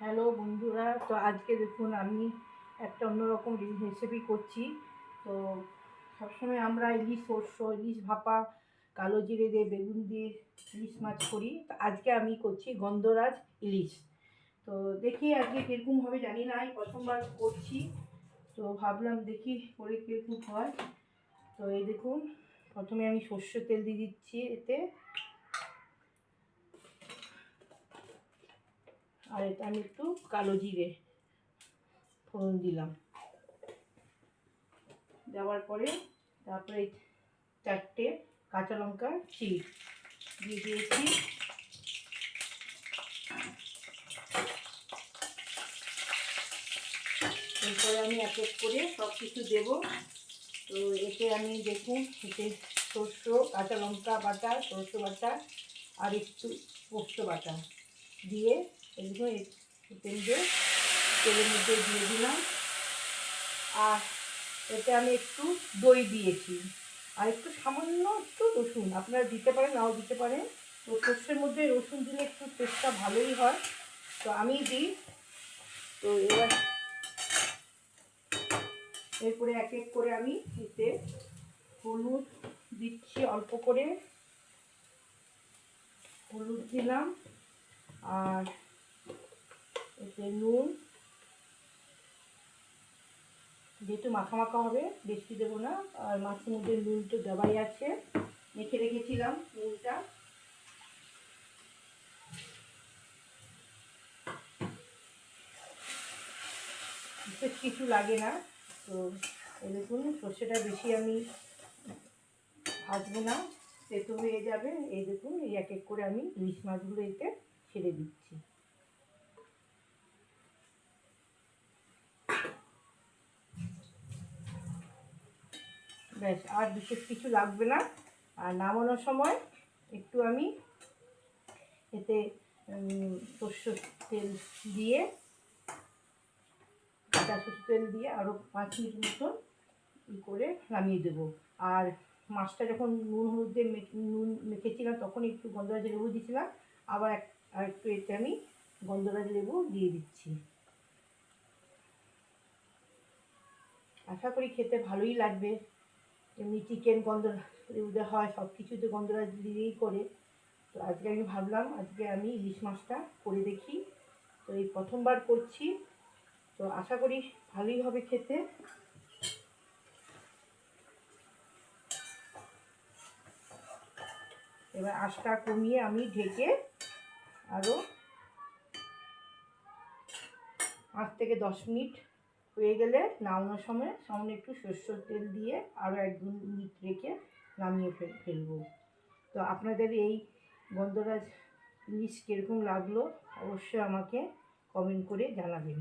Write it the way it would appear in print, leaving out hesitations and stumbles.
Hello বন্ধুরা, তো আজকে দেখুন আমি একটা অন্যরকম রেসিপি করছি। তো সবসময় আমরা ইলিশ ভাপা, কালো জিরে দিয়ে, বেগুন দিয়ে ইলিশ মাছ করি। তো আজকে আমি করছি গন্ধরাজ ইলিশ। তো দেখি আজকে কীরকম হবে জানি না, আমি প্রথমবার করছি, তো ভাবলাম দেখি করে কীরকম হয়। তো এই দেখুন, প্রথমে আমি সর্ষের তেল দিয়ে দিচ্ছি এতে, আর এটা আমি একটু কালো জিরে ফোড়ন দিলাম। দেওয়ার পরে তারপরে 4টে কাঁচা লঙ্কা চিড় দিয়ে দিয়েছি। এরপরে আমি এক এক করে সব কিছু দেবো। তো এতে আমি দেখুন, এতে সর্ষে, কাঁচা লঙ্কা বাটা, সর্ষে বাটা আর একটু পোস্ত বাটা দিয়ে এগুলো তেলের মধ্যে দিয়ে দিলাম। আর এতে আমি একটু দই দিয়েছি, আর একটু সামান্য একটু রসুন, আপনারা দিতে পারেন নাও দিতে পারেন। তো সর্ষের মধ্যে রসুন দিলে একটু টেস্টটা ভালোই হয়, তো আমি দিই। তো এরপরে এক এক করে আমি এতে হলুদ দিচ্ছি, অল্প করে হলুদ দিলাম, আর এতে নুন, যেহেতু মাখা মাখা হবে বেশি দেবো না। আর মাছের মধ্যে নুন তো দেওয়াই আছে, মেখে রেখেছিলাম নুনটা। বিশেষ কিছু লাগে না। তো এই দেখুন, সর্ষেটা বেশি আমি ভাজবো না, তেতো হয়ে যাবে। এই দেখুন, এই এক এক করে আমি ইলিশ মাছগুলো এতে ছেড়ে দিচ্ছি। ব্যাস, আর বিশেষ কিছু লাগবে না। আর নামানোর সময় একটু আমি এতে সর্ষের তেল দিয়ে, কাঁচা সর্ষের তেল দিয়ে আরও 5 মিনিট মতন করে নামিয়ে দেবো। আর মাছটা যখন নুন হলুদ দিয়ে নুন মেখেছিলাম তখন একটু গন্ধরাজ লেবু দিয়েছিলাম, আবার আর একটু এতে আমি গন্ধরাজ লেবু দিয়ে দিচ্ছি। আশা করি খেতে ভালোই লাগবে। এমনি চিকেন গন্ধরাজ লেবু দেওয়া হয়, সব কিছুতে গন্ধরাজ দিয়েই করে। তো আজকে আমি ভাবলাম আজকে আমি ইলিশ মাছটা করে দেখি। তো এই প্রথমবার করছি, তো আশা করি ভালোই হবে খেতে। এবার আঁচটা কমিয়ে আমি ঢেকে আরও 5 থেকে 10 মিনিট হয়ে গেলে নামানোর সময় সামান্য একটু সরষের তেল দিয়ে আরও 1-2 মিনিট রেখে নামিয়ে ফেলবো। তো আপনাদের এই গন্ধরাজ ইলিশ কীরকম লাগলো অবশ্যই আমাকে কমেন্ট করে জানাবেন।